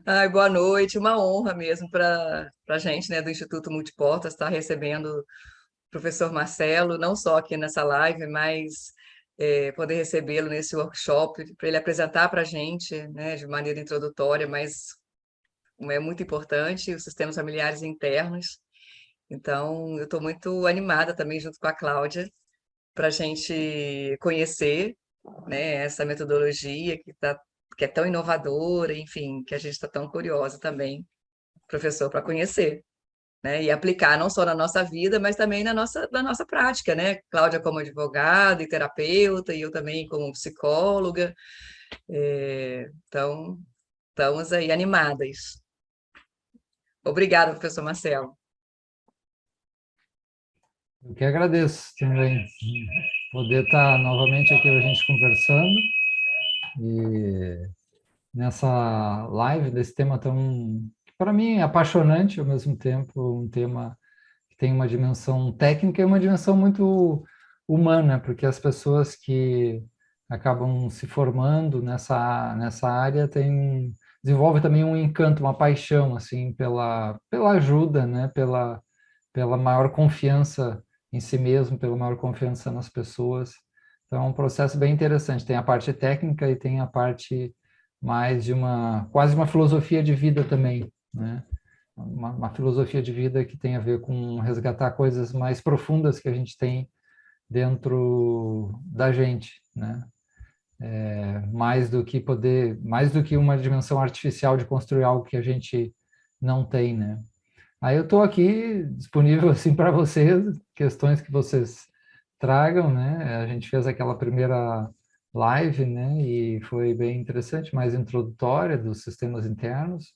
Ai, boa noite, uma honra mesmo para a gente, né, do Instituto Multiportas, estar recebendo o professor Marcelo, não só aqui nessa live, mas poder recebê-lo nesse workshop, para ele apresentar para a gente, né, de maneira introdutória, mas é muito importante, os sistemas familiares internos. Então, eu estou muito animada também, junto com a Cláudia, para a gente conhecer, né, essa metodologia que é tão inovadora, enfim, que a gente está tão curiosa também, professor, para conhecer, né, e aplicar não só na nossa vida, mas também na nossa prática, né? Cláudia como advogada e terapeuta, e eu também como psicóloga. Então, estamos aí animadas. Obrigada, professor Marcelo. Eu que agradeço também poder estar novamente aqui a gente conversando e nessa live desse tema tão, para mim, apaixonante ao mesmo tempo, um tema que tem uma dimensão técnica e uma dimensão muito humana, porque as pessoas que acabam se formando nessa área desenvolvem também um encanto, uma paixão assim pela ajuda, né? Pela maior confiança em si mesmo, pela maior confiança nas pessoas. Então, é um processo bem interessante. Tem a parte técnica e tem a parte mais de quase uma filosofia de vida também, né? Uma filosofia de vida que tem a ver com resgatar coisas mais profundas que a gente tem dentro da gente, né? Mais do que uma dimensão artificial de construir algo que a gente não tem, né? Aí eu estou aqui disponível assim para vocês, questões que vocês tragam, né? A gente fez aquela primeira live, né? E foi bem interessante, mais introdutória dos sistemas internos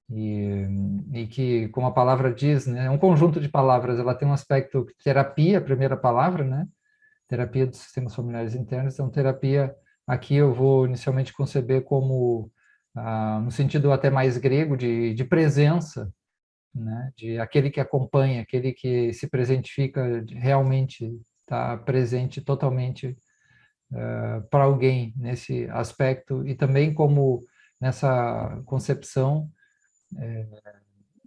e, e que, como a palavra diz, né? É um conjunto de palavras. Ela tem um aspecto terapia, a primeira palavra, né? Terapia dos sistemas familiares internos. Então, terapia aqui eu vou inicialmente conceber como no sentido até mais grego de presença, né? De aquele que acompanha, aquele que se presentifica realmente, está presente totalmente para alguém nesse aspecto e também como nessa concepção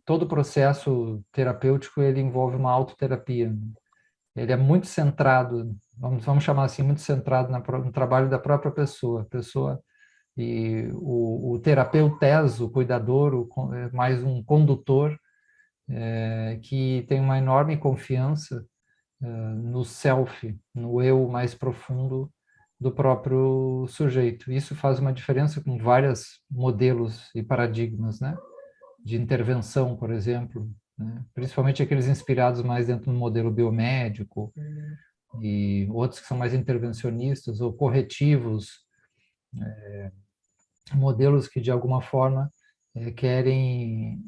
todo o processo terapêutico ele envolve uma autoterapia, né? Ele é muito centrado, vamos chamar assim, muito centrado no trabalho da própria pessoa. A pessoa e o terapeuteso, o cuidador, mais um condutor que tem uma enorme confiança no self, no eu mais profundo do próprio sujeito. Isso faz uma diferença com vários modelos e paradigmas, né? De intervenção, por exemplo, né? Principalmente aqueles inspirados mais dentro do modelo biomédico e outros que são mais intervencionistas ou corretivos, modelos que de alguma forma querem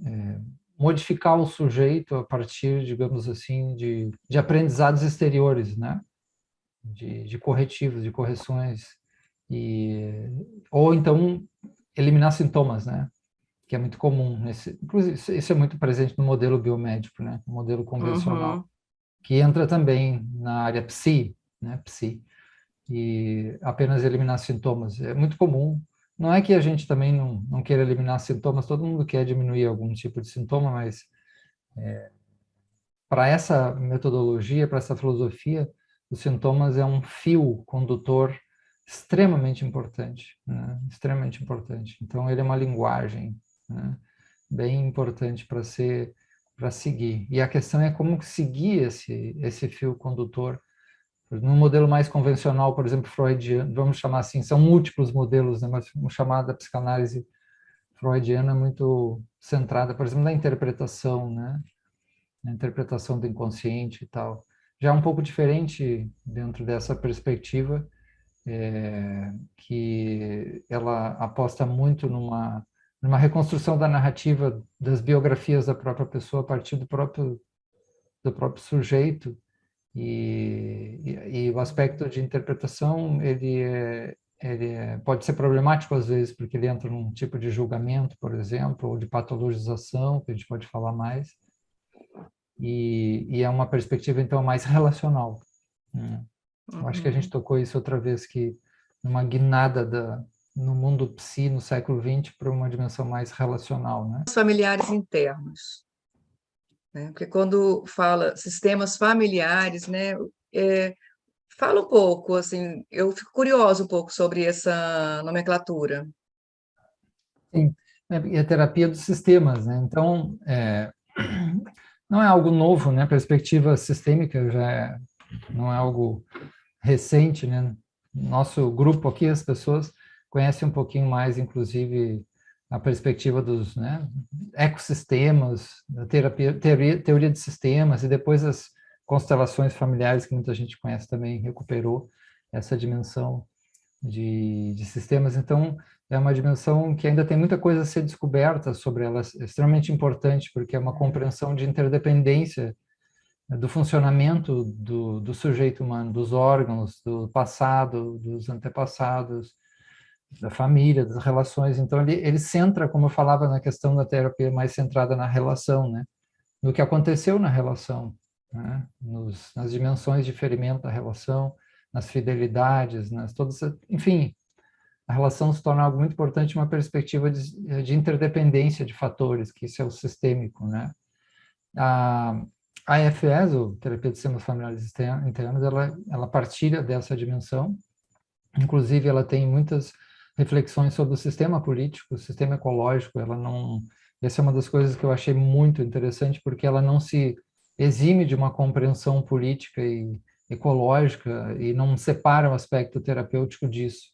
modificar o sujeito a partir, digamos assim, de aprendizados exteriores, né? De corretivos, de correções, e, ou então eliminar sintomas, né? Que é muito comum. Inclusive, isso é muito presente no modelo biomédico, né? No modelo convencional, Uhum. que entra também na área psi, né? Psi, e apenas eliminar sintomas. É muito comum. Não é que a gente também não queira eliminar sintomas, todo mundo quer diminuir algum tipo de sintoma, mas para essa metodologia, para essa filosofia, os sintomas é um fio condutor extremamente importante, né? Extremamente importante. Então, ele é uma linguagem, né? Bem importante para seguir. E a questão é como seguir esse fio condutor. No modelo mais convencional, por exemplo, freudiano, vamos chamar assim, são múltiplos modelos, né? Mas uma chamada psicanálise freudiana muito centrada, por exemplo, na interpretação, né? Na interpretação do inconsciente e tal. Já é um pouco diferente dentro dessa perspectiva, que ela aposta muito numa reconstrução da narrativa das biografias da própria pessoa a partir do próprio sujeito, e o aspecto de interpretação pode ser problemático às vezes, porque ele entra num tipo de julgamento, por exemplo, ou de patologização, que a gente pode falar mais, e é uma perspectiva, então, mais relacional, né? Eu acho que a gente Uhum. tocou isso outra vez, que numa guinada no mundo psi, no século XX, para uma dimensão mais relacional, né? Os familiares internos, né? Porque quando fala sistemas familiares, né, fala um pouco, assim, eu fico curiosa um pouco sobre essa nomenclatura. Sim, e a terapia dos sistemas, né? Então, não é algo novo, né? A perspectiva sistêmica não é algo recente, né? Nosso grupo aqui, as pessoas conhecem um pouquinho mais, inclusive, a perspectiva dos, né, ecossistemas, da teoria de sistemas, e depois as constelações familiares, que muita gente conhece também, recuperou essa dimensão de sistemas. Então, é uma dimensão que ainda tem muita coisa a ser descoberta sobre ela, é extremamente importante, porque é uma compreensão de interdependência, né, do funcionamento do sujeito humano, dos órgãos, do passado, dos antepassados, da família, das relações. Então, ele centra, como eu falava, na questão da terapia mais centrada na relação, né? No que aconteceu na relação, né? Nas dimensões de ferimento da relação, nas fidelidades, enfim, a relação se torna algo muito importante, uma perspectiva de interdependência de fatores, que isso é o sistêmico, né? A, a EFS, ou Terapia de Sistemas Familiares Internos, ela partilha dessa dimensão, inclusive ela tem muitas reflexões sobre o sistema político, o sistema ecológico, ela não... Essa é uma das coisas que eu achei muito interessante, porque ela não se exime de uma compreensão política e ecológica e não separa o aspecto terapêutico disso,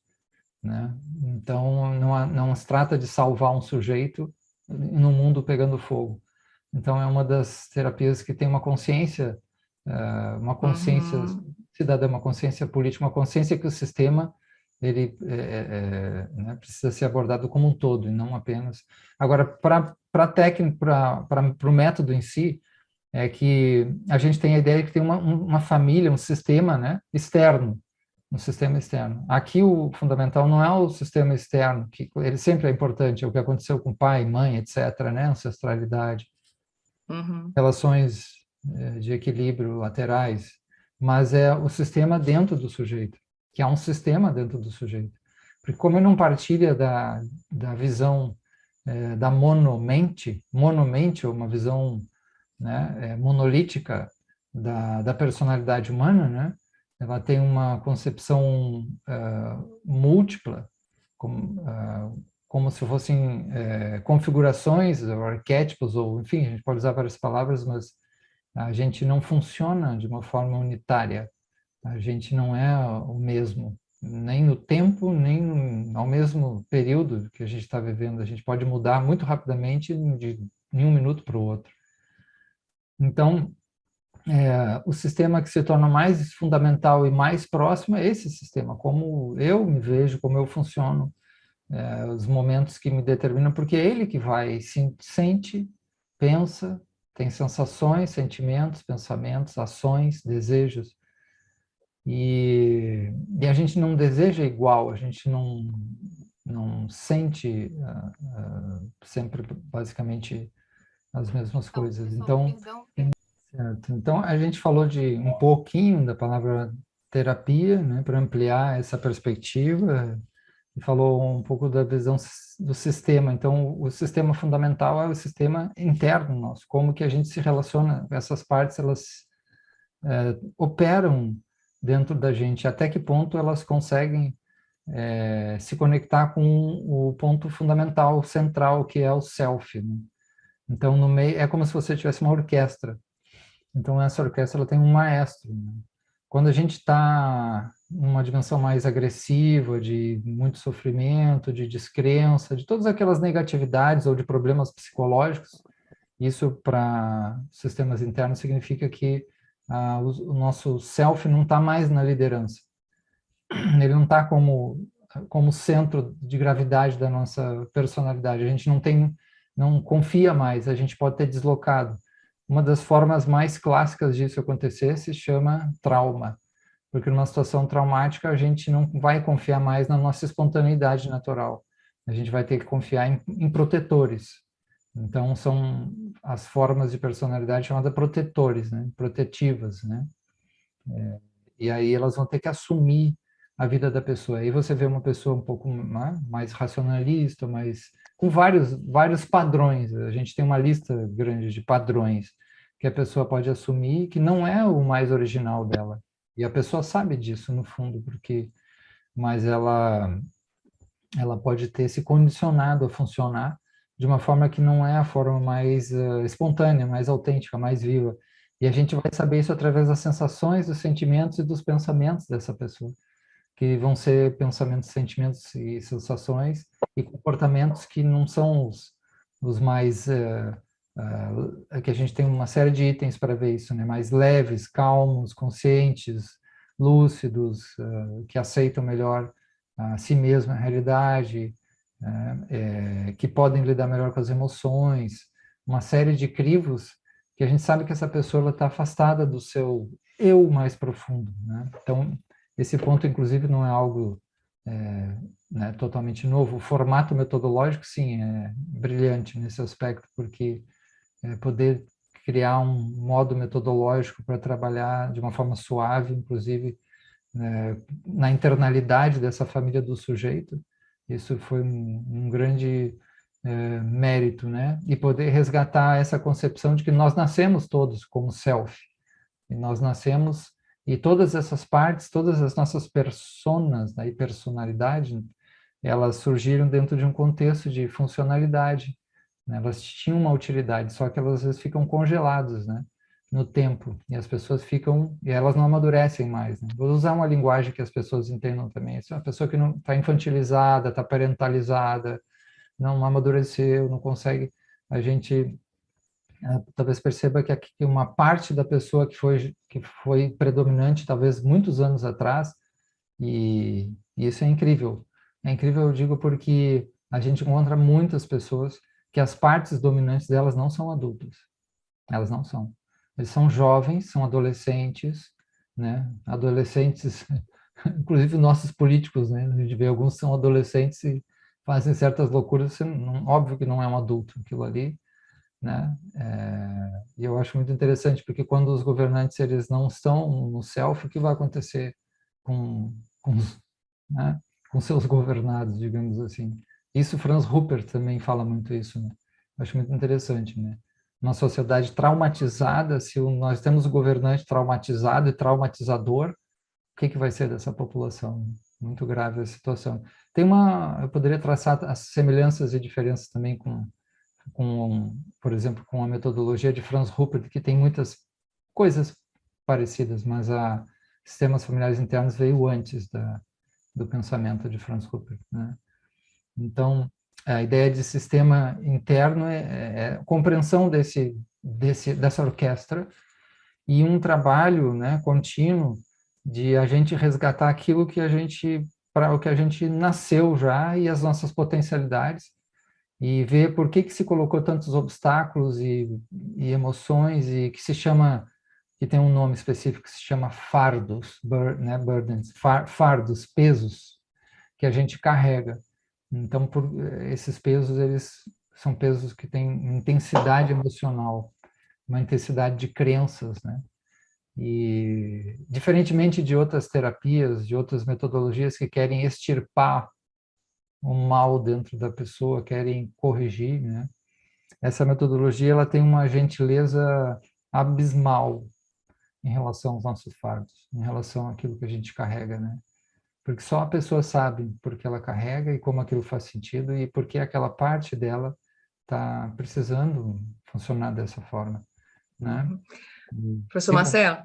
né? Então, não se trata de salvar um sujeito no mundo pegando fogo. Então, é uma das terapias que tem uma consciência Uhum. cidadã, uma consciência política, uma consciência que o sistema ele né, precisa ser abordado como um todo e não apenas. Agora, para técnico, para o método em si, é que a gente tem a ideia que tem uma família, um sistema, né, externo, um sistema externo. Aqui o fundamental não é o sistema externo, que ele sempre é importante, é o que aconteceu com pai, mãe, etc., né, ancestralidade, Uhum. relações de equilíbrio laterais, mas é o sistema dentro do sujeito, que é um sistema dentro do sujeito. Porque como ele não partilha da visão da monomente, ou uma visão, né, monolítica da personalidade humana, né? Ela tem uma concepção múltipla, como se fossem configurações, ou arquétipos, ou enfim, a gente pode usar várias palavras, mas a gente não funciona de uma forma unitária. A gente não é o mesmo, nem no tempo, nem ao mesmo período que a gente está vivendo. A gente pode mudar muito rapidamente de um minuto para o outro. Então, o sistema que se torna mais fundamental e mais próximo é esse sistema, como eu me vejo, como eu funciono, os momentos que me determinam, porque é ele que vai, sente, pensa, tem sensações, sentimentos, pensamentos, ações, desejos. E a gente não deseja igual, a gente não sente sempre basicamente as mesmas coisas. Então, certo. Então, a gente falou de um pouquinho da palavra terapia, né, para ampliar essa perspectiva, e falou um pouco da visão do sistema. Então, o sistema fundamental é o sistema interno nosso, como que a gente se relaciona, essas partes, elas operam dentro da gente, até que ponto elas conseguem se conectar com o ponto fundamental, central, que é o self, né? Então, no meio, é como se você tivesse uma orquestra. Então, essa orquestra ela tem um maestro, né? Quando a gente está numa dimensão mais agressiva, de muito sofrimento, de descrença, de todas aquelas negatividades ou de problemas psicológicos, isso para sistemas internos significa que o nosso self não está mais na liderança. Ele não está como centro de gravidade da nossa personalidade. A gente não confia mais, a gente pode ter deslocado. Uma das formas mais clássicas disso acontecer se chama trauma, porque numa situação traumática a gente não vai confiar mais na nossa espontaneidade natural. A gente vai ter que confiar em protetores. Então são as formas de personalidade chamadas protetores, né? Protetivas, né? E aí elas vão ter que assumir a vida da pessoa. Aí você vê uma pessoa um pouco, né, mais racionalista, mais com vários padrões. A gente tem uma lista grande de padrões que a pessoa pode assumir que não é o mais original dela. E a pessoa sabe disso no fundo, porque mas ela pode ter se condicionado a funcionar de uma forma que não é a forma mais espontânea, mais autêntica, mais viva. E a gente vai saber isso através das sensações, dos sentimentos e dos pensamentos dessa pessoa, que vão ser pensamentos, sentimentos e sensações e comportamentos que não são os mais que a gente tem uma série de itens para ver isso, né? Mais leves, calmos, conscientes, lúcidos, que aceitam melhor a si mesmo, a realidade, que podem lidar melhor com as emoções, uma série de crivos que a gente sabe que essa pessoa está afastada do seu eu mais profundo, né? Então, esse ponto, inclusive, não é algo né, totalmente novo. O formato metodológico, sim, é brilhante nesse aspecto, porque poder criar um modo metodológico para trabalhar de uma forma suave, inclusive na internalidade dessa família do sujeito, isso foi um grande mérito, né? E poder resgatar essa concepção de que nós nascemos todos como self, e nós nascemos e todas essas partes, todas as nossas personas, né, e personalidade, elas surgiram dentro de um contexto de funcionalidade, né? Elas tinham uma utilidade, só que elas às vezes ficam congeladas, né, no tempo, e as pessoas ficam, e elas não amadurecem mais, né? Vou usar uma linguagem que as pessoas entendam também. Essa é uma pessoa que não está infantilizada, está parentalizada, não amadureceu, não consegue, a gente talvez perceba que uma parte da pessoa que foi predominante talvez muitos anos atrás, e isso é incrível. É incrível, eu digo, porque a gente encontra muitas pessoas que as partes dominantes delas não são adultas. Elas não são. Eles são jovens, são adolescentes, né? Adolescentes, inclusive nossos políticos, né? A gente vê alguns são adolescentes e fazem certas loucuras, óbvio que não é um adulto aquilo ali, né? E eu acho muito interessante, porque quando os governantes eles não estão no self, o que vai acontecer com, né, com seus governados, digamos assim? Isso Franz Rupert também fala muito isso, né? Eu acho muito interessante, né? Uma sociedade traumatizada, se nós temos o governante traumatizado e traumatizador, o que vai ser dessa população? Muito grave a situação. Eu poderia traçar as semelhanças e diferenças também por exemplo, com a metodologia de Franz Rupert, que tem muitas coisas parecidas, mas a sistemas familiares internos veio antes do pensamento de Franz Rupert, né? Então, a ideia de sistema interno é a compreensão dessa orquestra e um trabalho, né, contínuo de a gente resgatar aquilo que a gente para o que a gente nasceu já e as nossas potencialidades e ver por que se colocou tantos obstáculos e emoções e que tem um nome específico que se chama fardos, né, burdens, fardos, pesos que a gente carrega. Então, esses pesos, eles são pesos que têm intensidade emocional, uma intensidade de crenças, né? E, diferentemente de outras terapias, de outras metodologias que querem extirpar o mal dentro da pessoa, querem corrigir, né? Essa metodologia ela tem uma gentileza abismal em relação aos nossos fardos, em relação àquilo que a gente carrega, né? Porque só a pessoa sabe por que ela carrega e como aquilo faz sentido e por que aquela parte dela está precisando funcionar dessa forma, né? Professor Tem uma- Marcelo,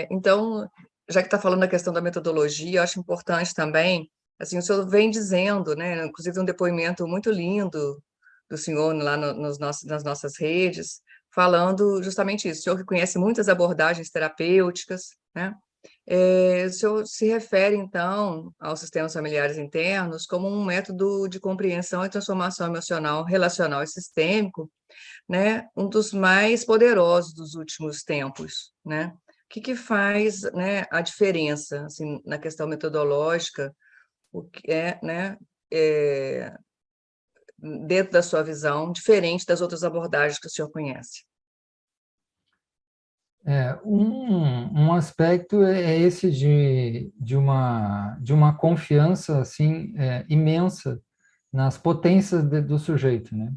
então, já que está falando da questão da metodologia, eu acho importante também, assim, o senhor vem dizendo, né, inclusive um depoimento muito lindo do senhor lá nas nossas redes, falando justamente isso. O senhor que conhece muitas abordagens terapêuticas, né? O senhor se refere, então, aos sistemas familiares internos como um método de compreensão e transformação emocional, relacional e sistêmico, né, um dos mais poderosos dos últimos tempos, né? O que faz, né, a diferença, assim, na questão metodológica, o que é, né, é, dentro da sua visão, diferente das outras abordagens que o senhor conhece? Um aspecto é esse de uma confiança assim imensa nas potências do sujeito, né?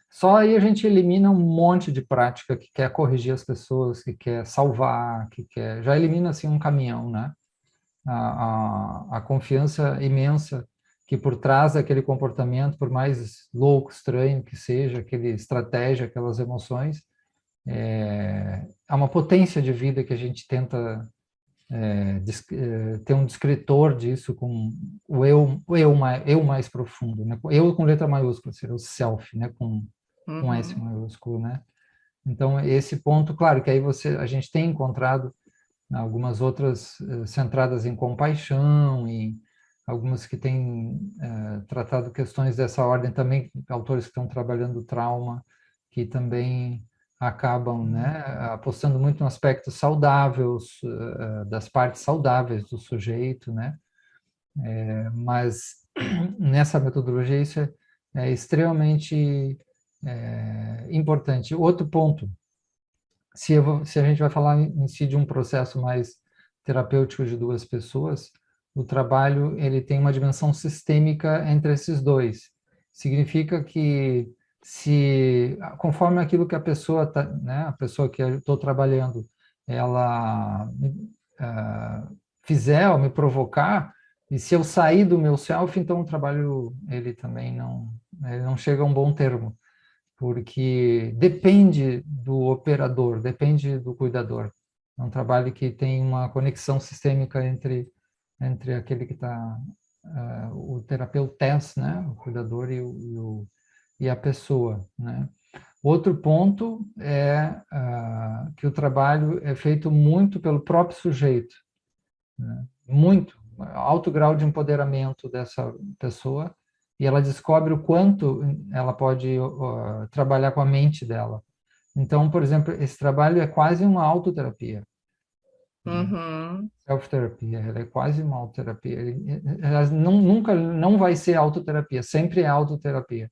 Só aí a gente elimina um monte de prática que quer corrigir as pessoas, que quer salvar, que quer já elimina assim um caminhão, né? A confiança imensa que por trás daquele comportamento, por mais louco, estranho que seja, aquele estratégia, aquelas emoções, há uma potência de vida que a gente tenta ter um descritor disso com eu mais profundo, né? Eu com letra maiúscula, seria o self, né? Com S Uhum. maiúsculo, né? Então, esse ponto, claro, que aí a gente tem encontrado algumas outras centradas em compaixão e algumas que têm tratado questões dessa ordem também, autores que estão trabalhando trauma, que também acabam, né, apostando muito no aspecto saudável, das partes saudáveis do sujeito, né, mas nessa metodologia isso é extremamente importante. Outro ponto, se a gente vai falar em si de um processo mais terapêutico de duas pessoas, o trabalho ele tem uma dimensão sistêmica entre esses dois. Significa que se conforme aquilo que a pessoa tá, né, a pessoa que eu estou trabalhando, ela fizer ou me provocar, e se eu sair do meu self, então o trabalho ele não chega a um bom termo porque depende do operador, depende do cuidador. É um trabalho que tem uma conexão sistêmica entre aquele que está, o terapeuta, né, o cuidador e a pessoa, né. Outro ponto é que o trabalho é feito muito pelo próprio sujeito, né, muito, alto grau de empoderamento dessa pessoa, e ela descobre o quanto ela pode trabalhar com a mente dela. Então, por exemplo, esse trabalho é quase uma autoterapia, né? Uhum. Self-terapia, ela é quase uma autoterapia. Ela nunca não vai ser autoterapia, sempre é autoterapia,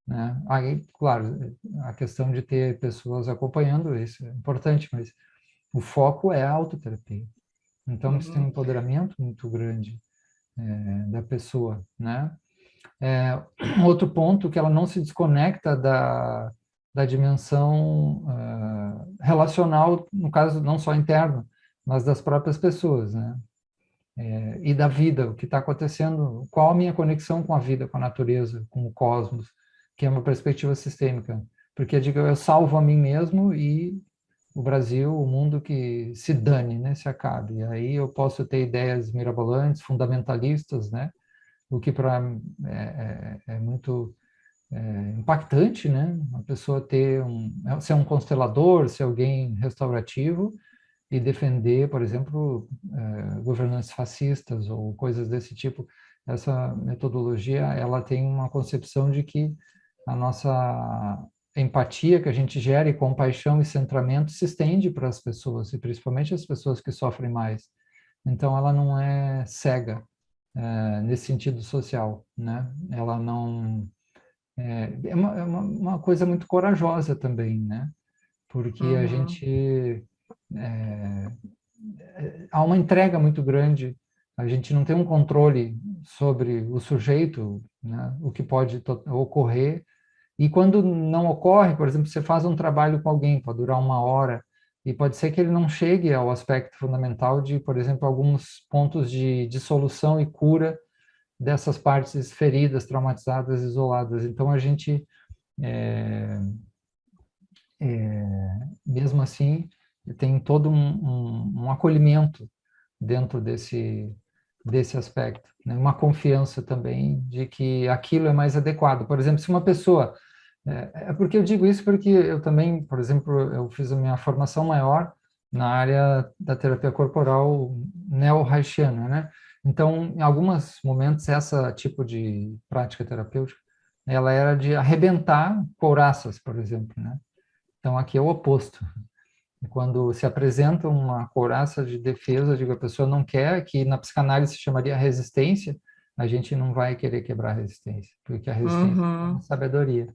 né? Aí, claro, a questão de ter pessoas acompanhando isso é importante, mas o foco é a autoterapia. Então, isso tem um Uhum. empoderamento muito grande da pessoa, né? Outro ponto que ela não se desconecta da dimensão relacional, no caso não só interno, mas das próprias pessoas, né? E da vida, o que está acontecendo, qual a minha conexão com a vida, com a natureza, com o cosmos, que é uma perspectiva sistêmica. Porque digo, eu salvo a mim mesmo e o Brasil, o mundo que se dane, né, se acabe. E aí eu posso ter ideias mirabolantes, fundamentalistas, né? O que para é muito impactante, né? Uma pessoa ser um constelador, ser alguém restaurativo e defender, por exemplo, governantes fascistas ou coisas desse tipo. Essa metodologia, ela tem uma concepção de que a nossa empatia que a gente gera e compaixão e centramento se estende para as pessoas, e principalmente as pessoas que sofrem mais. Então, ela não é cega nesse sentido social, né? Ela não uma coisa muito corajosa também, né? Porque a Uhum. gente há uma entrega muito grande, a gente não tem um controle sobre o sujeito, né? O que pode ocorrer. E quando não ocorre, por exemplo, você faz um trabalho com alguém, pode durar uma hora, e pode ser que ele não chegue ao aspecto fundamental de, por exemplo, alguns pontos de dissolução e cura dessas partes feridas, traumatizadas, isoladas. Então, a gente, mesmo assim, tem todo um acolhimento dentro desse aspecto, né? Uma confiança também de que aquilo é mais adequado. Por exemplo, se uma pessoa... porque eu digo isso porque eu também, por exemplo, eu fiz a minha formação maior na área da terapia corporal neo-haitiana, né? Então, em alguns momentos, essa tipo de prática terapêutica, ela era de arrebentar couraças, por exemplo, né? Então, aqui é o oposto. Quando se apresenta uma couraça de defesa, digo, a pessoa não quer, que na psicanálise se chamaria resistência, a gente não vai querer quebrar a resistência, porque a resistência é uma Uhum. sabedoria,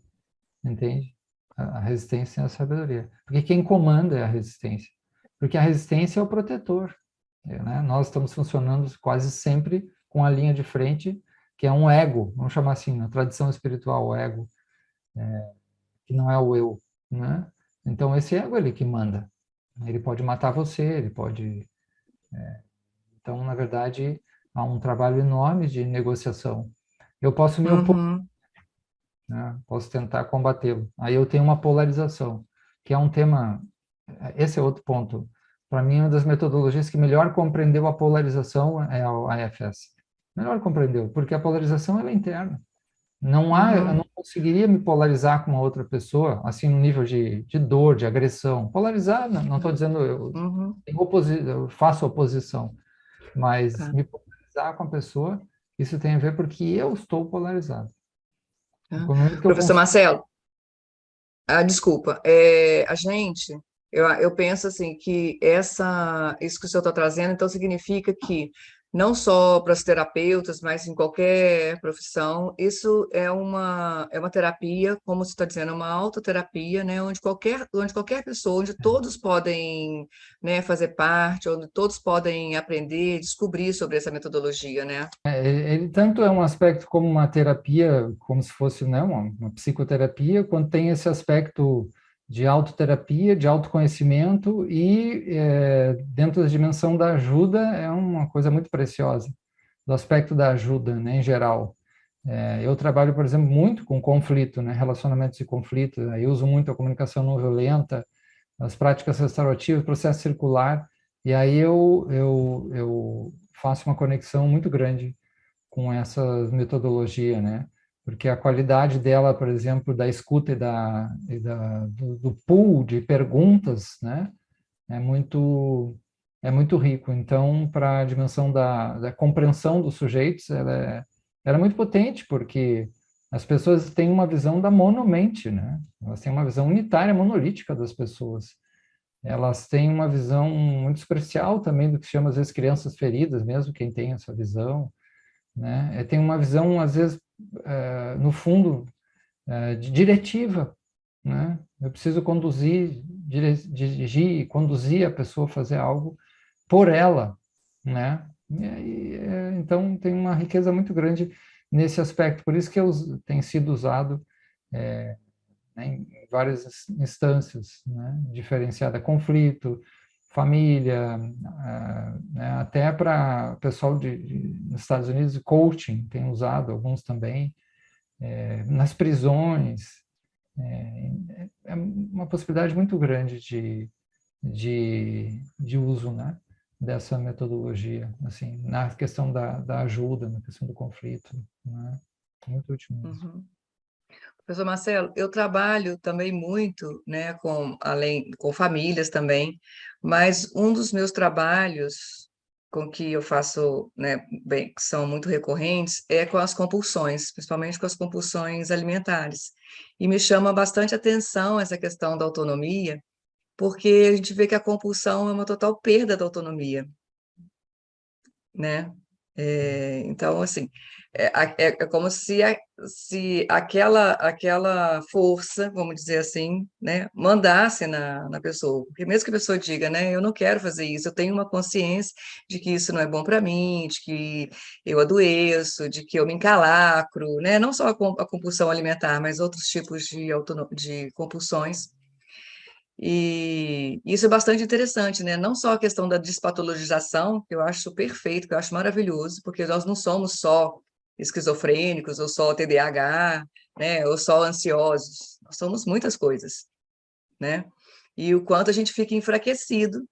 entende? A resistência é a sabedoria. Porque quem comanda é a resistência. Porque a resistência é o protetor, né? Nós estamos funcionando quase sempre com a linha de frente, que é um ego, vamos chamar assim, na tradição espiritual, o ego, que não é o eu, né? Então, esse ego, ele que manda. Ele pode matar você, ele pode... Então, na verdade, há um trabalho enorme de negociação. Eu posso me opor, Uhum, né? Posso tentar combatê-lo. Aí eu tenho uma polarização, que é um tema... Esse é outro ponto. Para mim, uma das metodologias que melhor compreendeu a polarização é a AFS. Melhor compreendeu, porque a polarização ela é interna. Não há, eu uhum, não conseguiria me polarizar com uma outra pessoa, assim, no nível de dor, de agressão. Polarizar, não estou dizendo uhum, eu faço oposição, mas tá, me polarizar com a pessoa, isso tem a ver porque eu estou polarizado. tá. No momento que eu Professor consigo... Marcelo, desculpa, a gente, eu penso assim que isso que o senhor está trazendo, então significa que não só para os terapeutas, mas em qualquer profissão, isso é uma terapia, como você está dizendo, é uma autoterapia, né, onde qualquer pessoa, onde todos podem, né, fazer parte, onde todos podem aprender, descobrir sobre essa metodologia, né? Ele tanto é um aspecto como uma terapia, como se fosse, né, uma psicoterapia, quanto tem esse aspecto de autoterapia, de autoconhecimento e dentro da dimensão da ajuda é uma coisa muito preciosa, do aspecto da ajuda, né, em geral. Eu trabalho, por exemplo, muito com conflito, né, relacionamentos de conflito, eu uso muito a comunicação não violenta, as práticas restaurativas, processo circular, e aí eu faço uma conexão muito grande com essa metodologia, né? Porque a qualidade dela, por exemplo, da escuta do pool de perguntas, né? É muito, é muito rico. Então, para a dimensão da compreensão dos sujeitos, ela é muito potente, porque as pessoas têm uma visão da monomente, né? Elas têm uma visão unitária, monolítica das pessoas. Elas têm uma visão muito especial também do que se chama, às vezes, crianças feridas, mesmo quem tem essa visão, né? Tem uma visão, às vezes, no fundo, de diretiva, né? Eu preciso conduzir, dirigir e conduzir a pessoa a fazer algo por ela, né? E aí, então, tem uma riqueza muito grande nesse aspecto. Por isso que tem sido usado né, em várias instâncias, né? Diferenciada, conflito, família, né, até para o pessoal nos Estados Unidos, coaching tem usado, alguns também, nas prisões, é uma possibilidade muito grande de uso, né, dessa metodologia, assim, na questão da ajuda, na questão do conflito, né, muito útil mesmo. Uhum. Professor Marcelo, eu trabalho também muito, né, com famílias também, mas um dos meus trabalhos com que eu faço, né, bem, que são muito recorrentes, é com as compulsões, principalmente com as compulsões alimentares. E me chama bastante atenção essa questão da autonomia, porque a gente vê que a compulsão é uma total perda da autonomia, né? Então, assim, é como se aquela força, vamos dizer assim, né, mandasse na pessoa. Porque mesmo que a pessoa diga, né, eu não quero fazer isso, eu tenho uma consciência de que isso não é bom para mim, de que eu adoeço, de que eu me encalacro, né? Não só a compulsão alimentar, mas outros tipos de compulsões. E isso é bastante interessante, né? Não só a questão da despatologização, que eu acho perfeito, que eu acho maravilhoso, porque nós não somos só esquizofrênicos, ou só TDAH, né? Ou só ansiosos. Nós somos muitas coisas, né? E o quanto a gente fica enfraquecido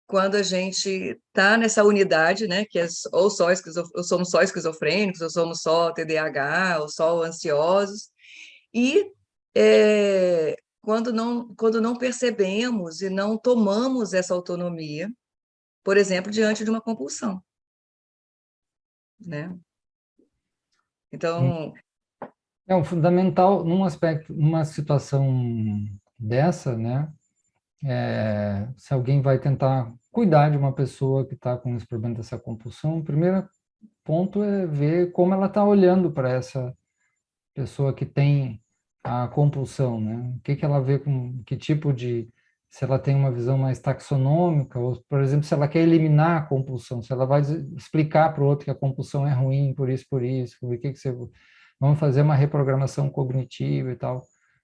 quando a gente está nessa unidade, né? Que é ou somos só esquizofrênicos, ou somos só TDAH, ou só ansiosos. E quando não percebemos e não tomamos essa autonomia, por exemplo, diante de uma compulsão, né? Então, É um fundamental num aspecto, numa situação dessa, né? Se alguém vai tentar cuidar de uma pessoa que está com esse problema dessa compulsão, o primeiro ponto é ver como ela está olhando para essa pessoa que tem a compulsão, né? O que que ela vê com que tipo de se ela tem uma visão mais taxonômica, ou, por exemplo, se ela quer eliminar a compulsão, se ela vai explicar para o outro que a compulsão é ruim, por isso, por que que você... Vamos fazer uma reprogramação cognitiva e tal.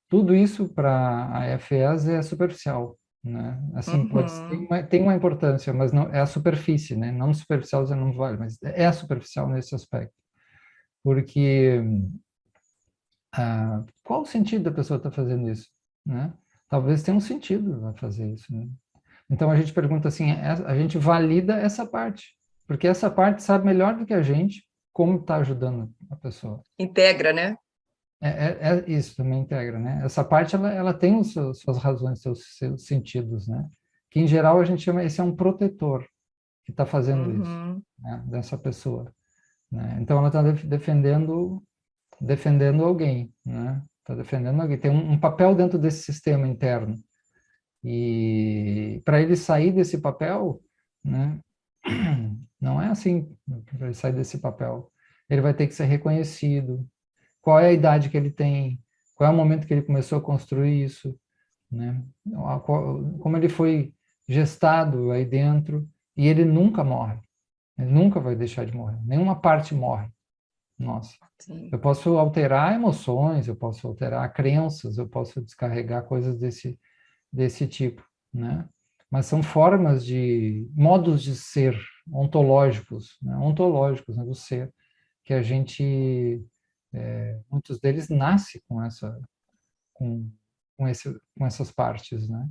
Tudo isso para a FES é superficial, né? Assim, pode Uhum. tem uma importância, mas não é a superfície, né? Não superficial já não vale, mas é a superficial nesse aspecto. Porque qual o sentido da pessoa estar fazendo isso, né? Talvez tenha um sentido ela fazer isso, né? Então a gente pergunta assim, a gente valida essa parte, porque essa parte sabe melhor do que a gente como está ajudando a pessoa. Integra, né? Isso também integra, né? Essa parte ela tem suas razões, seus sentidos, né? Que em geral a gente chama, esse é um protetor que está fazendo isso, Uhum. né? Dessa pessoa, né? Então ela está defendendo alguém, né? Está defendendo alguém, tem um papel dentro desse sistema interno. E para ele sair desse papel, né? Não é assim, para ele sair desse papel. Ele vai ter que ser reconhecido. Qual é a idade que ele tem? Qual é o momento que ele começou a construir isso, né? Como ele foi gestado aí dentro e ele nunca morre. Ele nunca vai deixar de morrer. Nenhuma parte morre. Nossa. Sim. Eu posso alterar emoções, eu posso alterar crenças, eu posso descarregar coisas desse tipo, né? Mas são formas de modos de ser ontológicos, né, do ser, que a gente, muitos deles nasce com, com essas partes, né?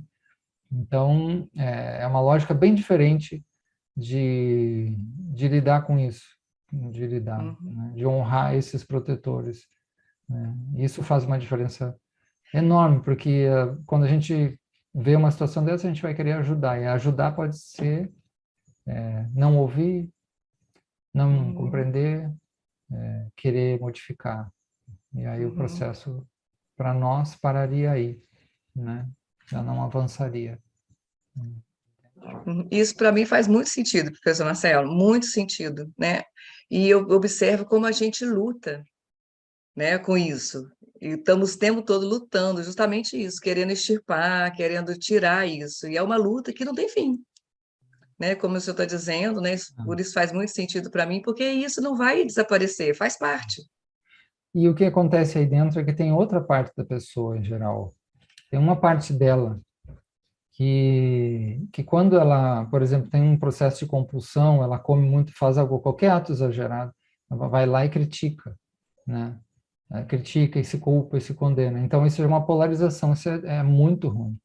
Então, é uma lógica bem diferente de lidar com isso, de lidar, Uhum. né? De honrar esses protetores, né? Isso faz uma diferença enorme, porque quando a gente vê uma situação dessa, a gente vai querer ajudar, e ajudar pode ser não ouvir, não Uhum. compreender, querer modificar. E aí o Uhum. processo, para nós, pararia aí, né? Já não avançaria. Uhum. Isso para mim faz muito sentido, professor Marcelo, muito sentido, né? E eu observo como a gente luta, né, com isso. E estamos o tempo todo lutando, justamente isso, querendo extirpar, querendo tirar isso. E é uma luta que não tem fim, né? Como o senhor está dizendo, né? Por isso faz muito sentido para mim, porque isso não vai desaparecer, faz parte. E o que acontece aí dentro é que tem outra parte da pessoa, em geral. Tem uma parte dela que quando ela, por exemplo, tem um processo de compulsão, ela come muito, faz algo, qualquer ato exagerado, ela vai lá e critica, né? Ela critica e se culpa e se condena. Então, isso é uma polarização, isso é muito ruim,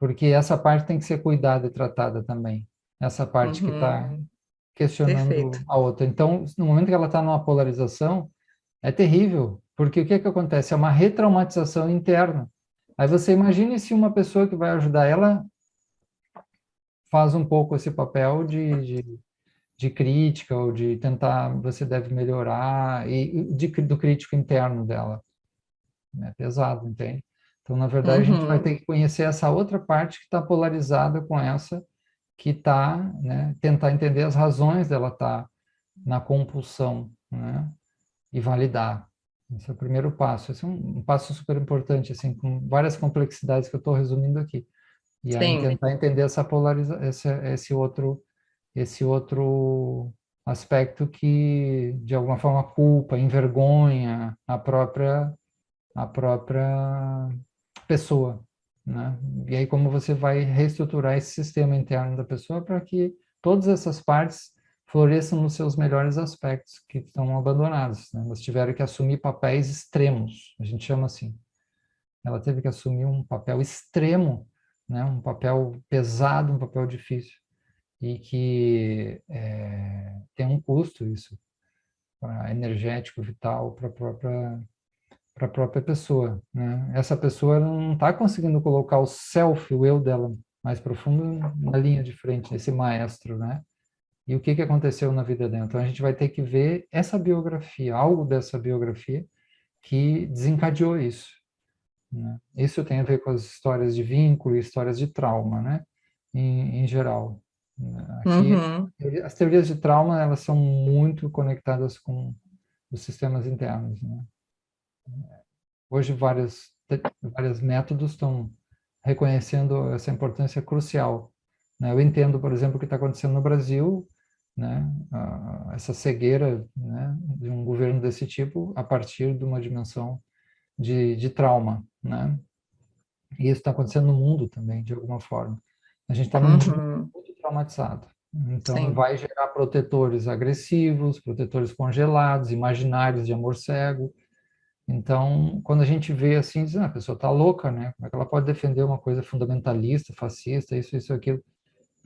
porque essa parte tem que ser cuidada e tratada também. Essa parte que está Uhum. Perfeito. questionando a outra. Então, no momento que ela está numa polarização, é terrível, porque o que que acontece? É uma retraumatização interna. Aí você imagine se uma pessoa que vai ajudar ela faz um pouco esse papel de crítica ou de tentar, você deve melhorar, do crítico interno dela. É pesado, entende? Então, na verdade, a gente vai Uhum. ter que conhecer essa outra parte que está polarizada com essa que está, né, tentar entender as razões dela estar na compulsão, né, e validar. Esse é o primeiro passo. Esse é um passo super importante, assim, com várias complexidades que eu estou resumindo aqui. E aí Sim. tentar entender essa esse outro aspecto que de alguma forma culpa, envergonha a própria pessoa, né? E aí como você vai reestruturar esse sistema interno da pessoa para que todas essas partes floresçam nos seus melhores aspectos que estão abandonados, né? Elas tiveram que assumir papéis extremos, a gente chama assim. Ela teve que assumir um papel extremo, né? Um papel pesado, um papel difícil e que tem um custo isso, para energético, vital, para a própria pessoa, né? Essa pessoa não está conseguindo colocar o self, o eu dela, mais profundo na linha de frente, esse maestro, né? E o que que aconteceu na vida dela? Então a gente vai ter que ver essa biografia, algo dessa biografia que desencadeou isso, né? Isso tem a ver com as histórias de vínculo e histórias de trauma, né? Em geral. Aqui, Uhum. as teorias de trauma, elas são muito conectadas com os sistemas internos, né? Hoje, vários métodos estão reconhecendo essa importância crucial, né? Eu entendo, por exemplo, o que está acontecendo no Brasil, né? Essa cegueira, né, de um governo desse tipo a partir de uma dimensão de trauma, né? E isso está acontecendo no mundo também, de alguma forma. A gente está num mundo Uhum. muito traumatizado. Então, Sim. vai gerar protetores agressivos, protetores congelados, imaginários de amor cego. Então, quando a gente vê assim, diz, a pessoa está louca, né? Como é que ela pode defender uma coisa fundamentalista, fascista, isso, aquilo?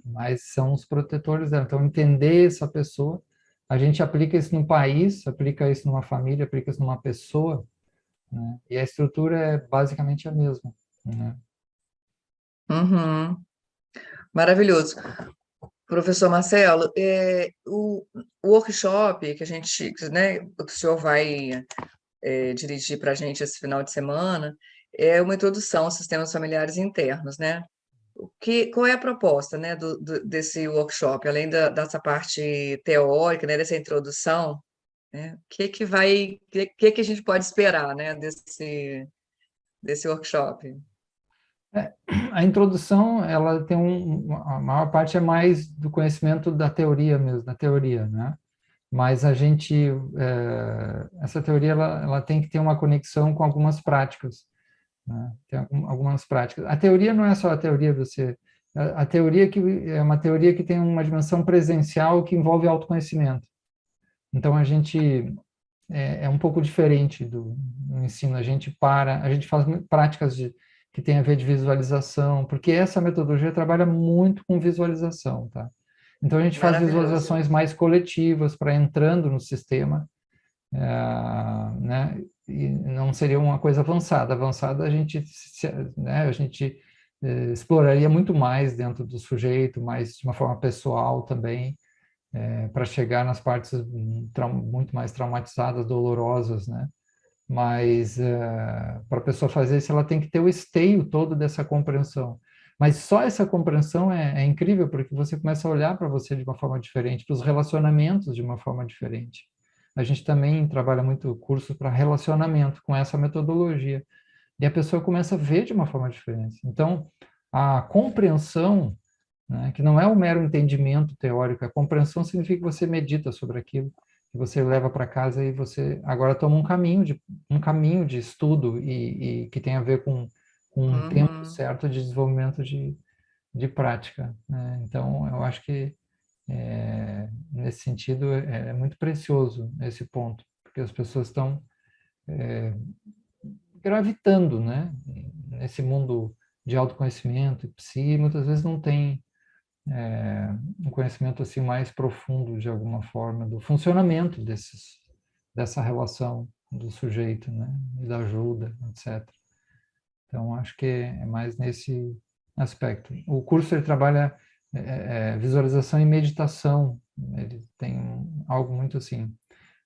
Mas são os protetores dela. Então, entender essa pessoa, a gente aplica isso no país, aplica isso numa família, aplica isso numa pessoa, né? E a estrutura é basicamente a mesma, né? Uhum. Maravilhoso. Professor Marcelo, o workshop que a gente, né, o senhor vai dirigir para a gente esse final de semana é uma introdução aos sistemas familiares internos, né? Qual é a proposta, né, desse workshop, além dessa parte teórica, né, dessa introdução, né? Que a gente pode esperar, né, desse workshop? A introdução, ela tem a maior parte é mais do conhecimento da teoria mesmo, da teoria, né? Mas a gente, essa teoria, ela tem que ter uma conexão com algumas práticas, né? Tem algumas práticas. A teoria não é só a teoria, a teoria que é uma teoria que tem uma dimensão presencial que envolve autoconhecimento. Então a gente é um pouco diferente do ensino. A gente faz práticas que tem a ver de visualização, porque essa metodologia trabalha muito com visualização, tá? Então a gente faz Maravilhoso. visualizações mais coletivas para entrando no sistema, né? E não seria uma coisa avançada. Avançada né, a gente exploraria muito mais dentro do sujeito, mais de uma forma pessoal também, para chegar nas partes muito mais traumatizadas, dolorosas, né? Mas para a pessoa fazer isso, ela tem que ter o esteio todo dessa compreensão. Mas só essa compreensão é incrível, porque você começa a olhar para você de uma forma diferente, para os relacionamentos de uma forma diferente. A gente também trabalha muito curso para relacionamento com essa metodologia. E a pessoa começa a ver de uma forma diferente. Então, a compreensão, né, que não é um mero entendimento teórico, a compreensão significa que você medita sobre aquilo, que você leva para casa e você agora toma um caminho de estudo e que tem a ver com um tempo Uhum. certo de desenvolvimento de prática, né? Então, eu acho que nesse sentido é muito precioso esse ponto, porque as pessoas estão gravitando, né, nesse mundo de autoconhecimento e psi, muitas vezes não tem um conhecimento assim mais profundo de alguma forma do funcionamento dessa relação do sujeito, né, e da ajuda, etc. Então acho que é mais nesse aspecto. O curso ele trabalha visualização e meditação, ele tem algo muito assim.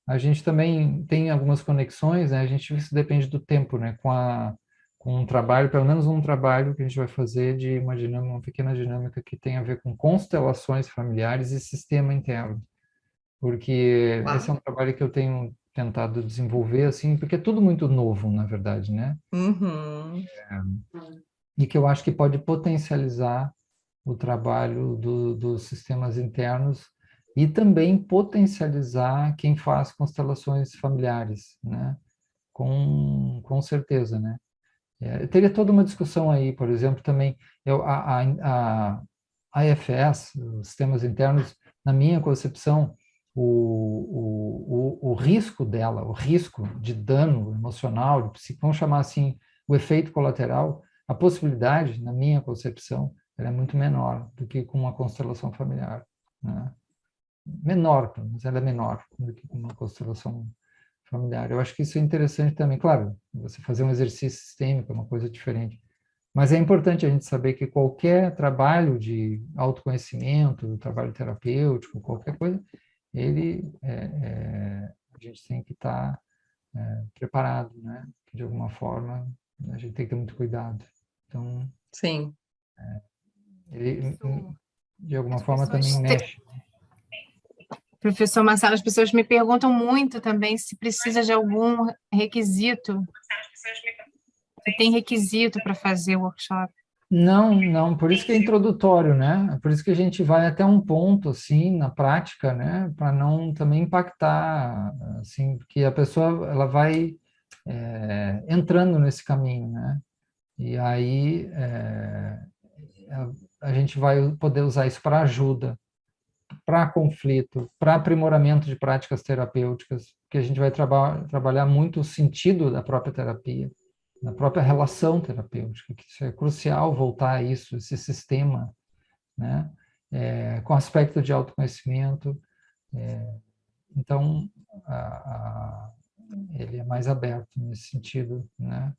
A gente também tem algumas conexões, né? A gente isso depende do tempo, né? Com um trabalho, pelo menos um trabalho que a gente vai fazer de uma dinâmica, uma pequena dinâmica que tem a ver com constelações familiares e sistema interno, porque esse é um Uau. trabalho que eu tenho tentado desenvolver assim, porque é tudo muito novo, na verdade, né? Uhum. E que eu acho que pode potencializar o trabalho dos sistemas internos e também potencializar quem faz constelações familiares, né? Com certeza, né? Teria toda uma discussão aí, por exemplo, também a IFS, os sistemas internos, na minha concepção, o risco dela, o risco de dano emocional, vamos chamar assim, o efeito colateral, a possibilidade, na minha concepção, ela é muito menor do que com uma constelação familiar, né? Menor, mas ela é menor do que com uma constelação familiar. Eu acho que isso é interessante também. Claro, você fazer um exercício sistêmico é uma coisa diferente, mas é importante a gente saber que qualquer trabalho de autoconhecimento, trabalho terapêutico, qualquer coisa, a gente tem que estar preparado, né? De alguma forma, a gente tem que ter muito cuidado. Então, Sim. ele, de alguma As forma, também pessoas mexe. Professor Marcelo, as pessoas me perguntam muito também se precisa de algum requisito, se tem requisito para fazer o workshop. Não, não, por isso que é introdutório, né? Por isso que a gente vai até um ponto, assim, na prática, né? Para não também impactar, assim, porque a pessoa, ela vai entrando nesse caminho, né? E aí a gente vai poder usar isso para ajuda, para conflito, para aprimoramento de práticas terapêuticas, que a gente vai trabalhar muito o sentido da própria terapia, da própria relação terapêutica, que isso é crucial voltar a isso, esse sistema, né? Com aspecto de autoconhecimento. Então, a, a, ele é mais aberto nesse sentido, né?